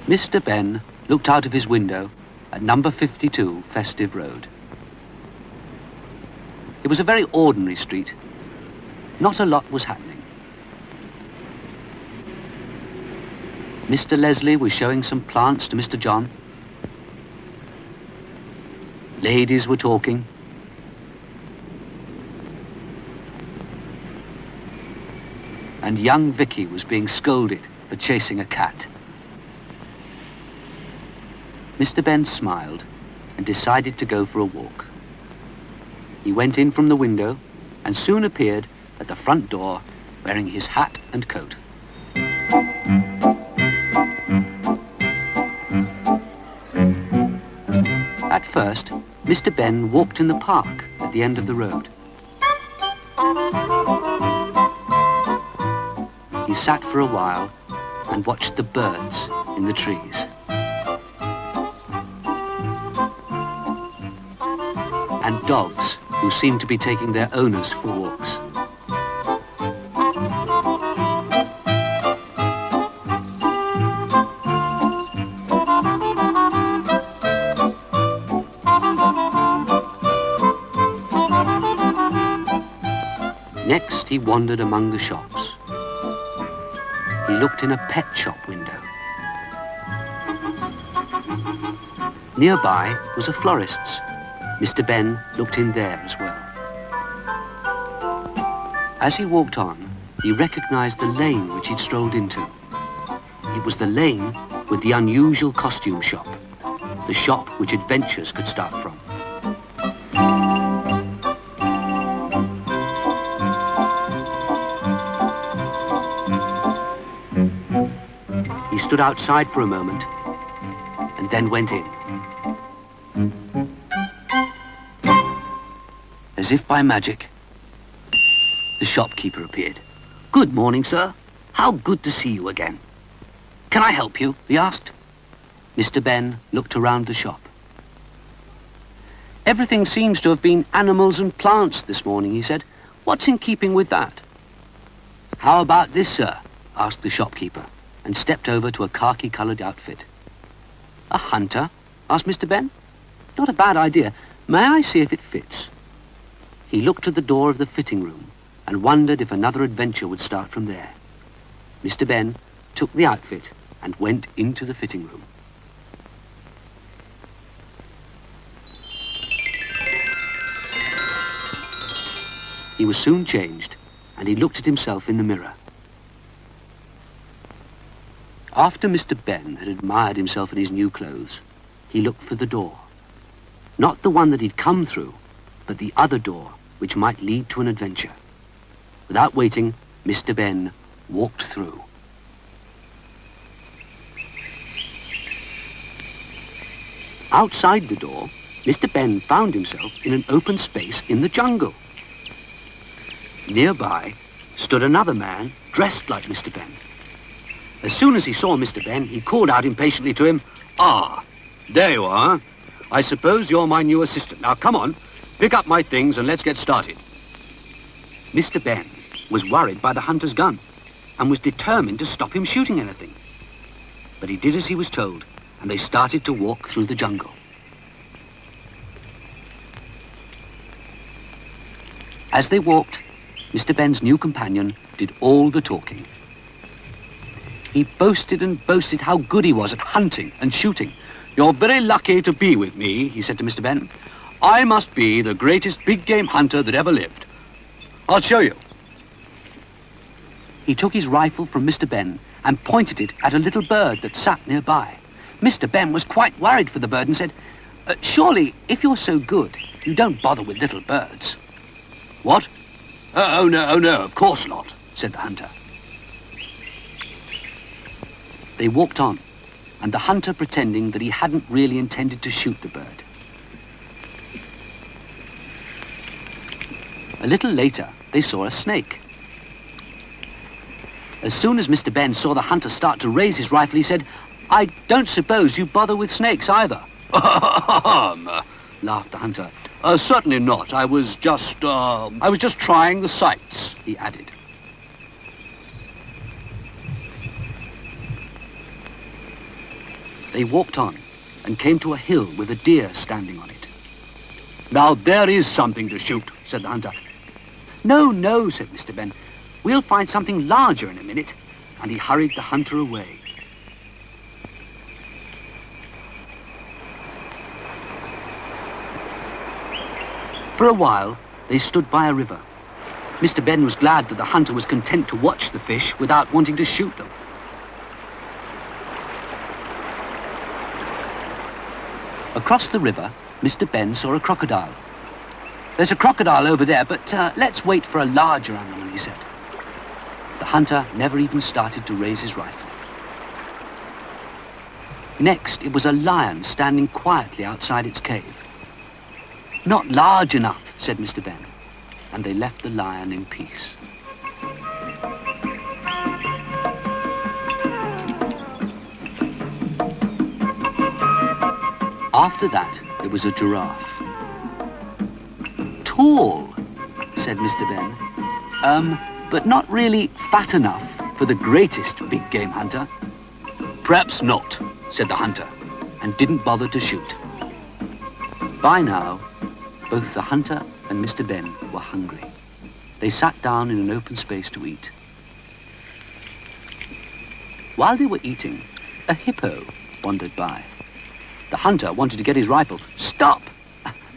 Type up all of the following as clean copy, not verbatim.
Mr. Benn looked out of his window at number 52 Festive Road. It was a very ordinary street. Not a lot was happening. Mr. Leslie was showing some plants to Mr. John. Ladies were talking. And young Vicky was being scolded for chasing a cat. Mr. Benn smiled and decided to go for a walk. He went in from the window and soon appeared at the front door wearing his hat and coat. At first, Mr. Benn walked in the park at the end of the road. He sat for a while and watched the birds in the trees. And dogs who seemed to be taking their owners for walks. Next, he wandered among the shops. He looked in a pet shop window. Nearby was a florist's. Mr. Benn looked in there as well. As he walked on, he recognized the lane which he'd strolled into. It was the lane with the unusual costume shop, the shop which adventures could start from. He stood outside for a moment and then went in. As if by magic, the shopkeeper appeared. "Good morning, sir. How good to see you again. Can I help you?" he asked. Mr. Benn looked around the shop. "Everything seems to have been animals and plants this morning," he said. "What's in keeping with that?" "How about this, sir?" asked the shopkeeper, and stepped over to a khaki-coloured outfit. "A hunter?" asked Mr. Benn. "Not a bad idea. May I see if it fits?" He looked to the door of the fitting room and wondered if another adventure would start from there. Mr. Benn took the outfit and went into the fitting room. He was soon changed, and he looked at himself in the mirror. After Mr. Benn had admired himself in his new clothes, he looked for the door. Not the one that he'd come through, but the other door which might lead to an adventure. Without waiting, Mr. Benn walked through. Outside the door, Mr. Benn found himself in an open space in the jungle. Nearby stood another man dressed like Mr. Benn. As soon as he saw Mr. Benn, he called out impatiently to him, "Ah, there you are. I suppose you're my new assistant. Now come on, pick up my things and let's get started." Mr. Benn was worried by the hunter's gun and was determined to stop him shooting anything. But he did as he was told, and they started to walk through the jungle. As they walked, Mr. Benn's new companion did all the talking. He boasted and boasted how good he was at hunting and shooting. "You're very lucky to be with me," he said to Mr. Benn. "I must be the greatest big game hunter that ever lived. I'll show you." He took his rifle from Mr. Benn and pointed it at a little bird that sat nearby. Mr. Benn was quite worried for the bird and said, "Surely, if you're so good, you don't bother with little birds." "What? Oh, no, of course not, said the hunter. They walked on, and the hunter pretending that he hadn't really intended to shoot the bird. A little later, they saw a snake. As soon as Mr. Benn saw the hunter start to raise his rifle, he said, "I don't suppose you bother with snakes either." Laughed the hunter. Certainly not. I was just trying the sights, he added. They walked on and came to a hill with a deer standing on it. "Now there is something to shoot," said the hunter. No, said Mr. Benn. "We'll find something larger in a minute." And he hurried the hunter away. For a while, they stood by a river. Mr. Benn was glad that the hunter was content to watch the fish without wanting to shoot them. Across the river, Mr. Benn saw a crocodile. "There's a crocodile over there, but let's wait for a larger animal," he said. The hunter never even started to raise his rifle. Next, it was a lion standing quietly outside its cave. "Not large enough," said Mr. Benn, and they left the lion in peace. After that, it was a giraffe. "Tall," said Mr. Benn, "but not really fat enough for the greatest big game hunter." "Perhaps not," said the hunter, and didn't bother to shoot. By now, both the hunter and Mr. Benn were hungry. They sat down in an open space to eat. While they were eating, a hippo wandered by. The hunter wanted to get his rifle. "Stop!"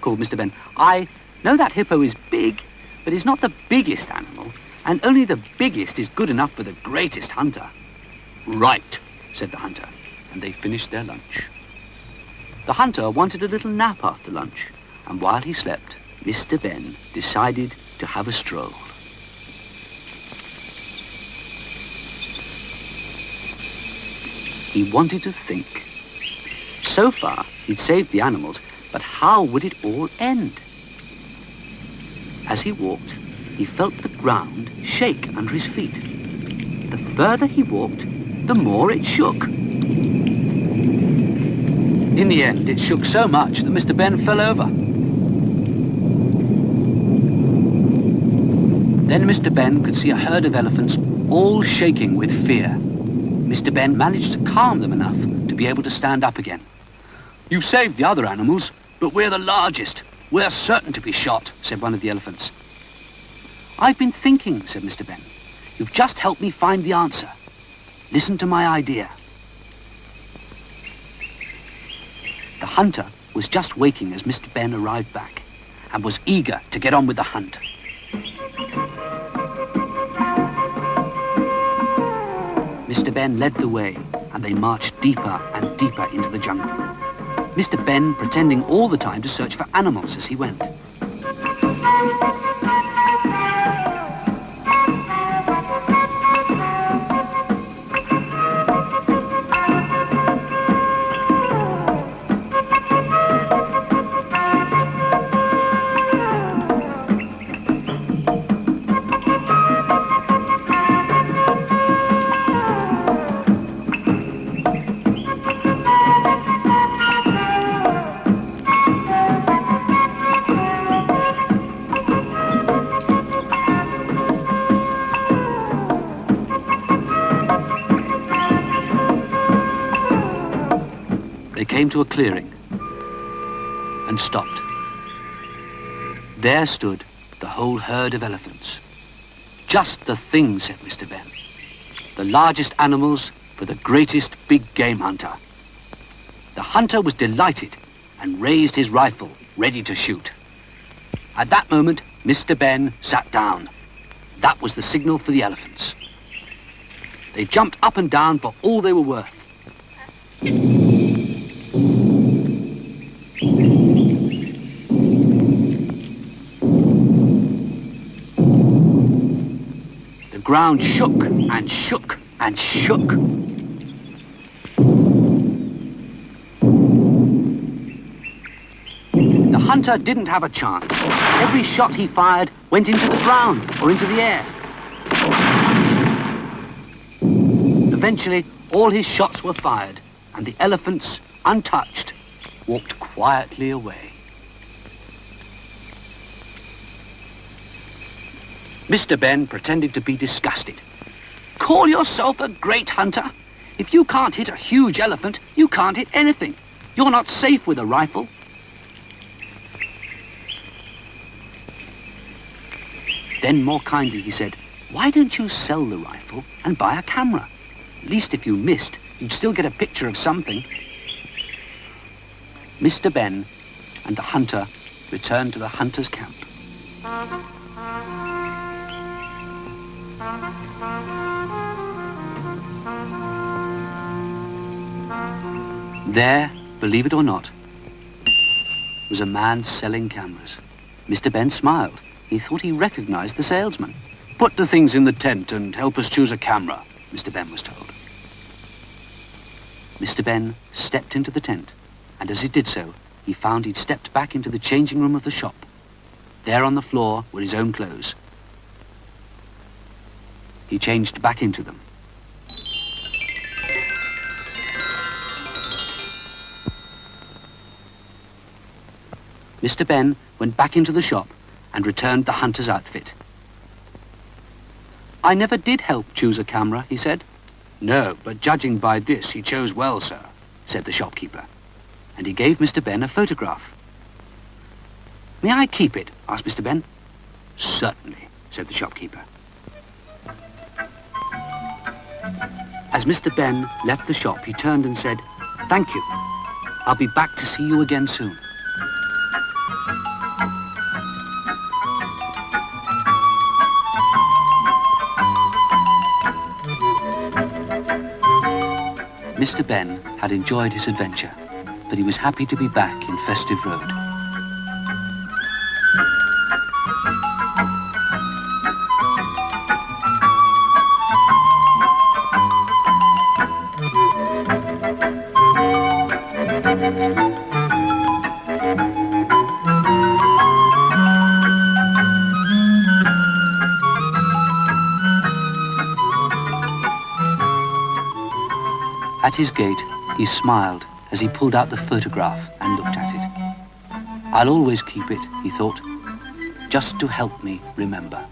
called Mr. Benn. "I know that hippo is big, but he's not the biggest animal, and only the biggest is good enough for the greatest hunter." "Right," said the hunter, and they finished their lunch. The hunter wanted a little nap after lunch, and while he slept, Mr. Benn decided to have a stroll. He wanted to think. So far, he'd saved the animals, but how would it all end? As he walked, he felt the ground shake under his feet. The further he walked, the more it shook. In the end, it shook so much that Mr. Benn fell over. Then Mr. Benn could see a herd of elephants all shaking with fear. Mr. Benn managed to calm them enough to be able to stand up again. "You've saved the other animals, but we're the largest. We're certain to be shot," said one of the elephants. "I've been thinking," said Mr. Benn. "You've just helped me find the answer. Listen to my idea." The hunter was just waking as Mr. Benn arrived back and was eager to get on with the hunt. Mr. Benn led the way, and they marched deeper and deeper into the jungle. Mr. Benn pretending all the time to search for animals as he went. Came to a clearing and stopped. There stood the whole herd of elephants. "Just the thing," said Mr. Benn. "The largest animals for the greatest big game hunter." The hunter was delighted and raised his rifle, ready to shoot. At that moment, Mr. Benn sat down. That was the signal for the elephants. They jumped up and down for all they were worth. ground shook and shook and shook. The hunter didn't have a chance. Every shot he fired went into the ground or into the air. Eventually, all his shots were fired, and the elephants, untouched, walked quietly away. Mr. Benn pretended to be disgusted. Call yourself a great hunter? If you can't hit a huge elephant, you can't hit anything. You're not safe with a rifle. Then more kindly he said, why don't you sell the rifle and buy a camera? At least if you missed, you'd still get a picture of something. Mr. Benn and the hunter returned to the hunter's camp. There, believe it or not, was a man selling cameras. Mr. Benn smiled. He thought he recognized the salesman. Put the things in the tent and help us choose a camera, Mr. Benn was told. Mr. Benn stepped into the tent, and as he did so, he found he'd stepped back into the changing room of the shop. There on the floor were his own clothes. He changed back into them. Mr. Benn went back into the shop and returned the hunter's outfit. I never did help choose a camera, he said. No, but judging by this, he chose well, sir, said the shopkeeper. And he gave Mr. Benn a photograph. May I keep it? Asked Mr. Benn. Certainly, said the shopkeeper. As Mr. Benn left the shop, he turned and said, thank you. I'll be back to see you again soon. Mr. Benn had enjoyed his adventure, but he was happy to be back in Festive Road. At his gate, he smiled as he pulled out the photograph and looked at it. I'll always keep it, he thought, just to help me remember.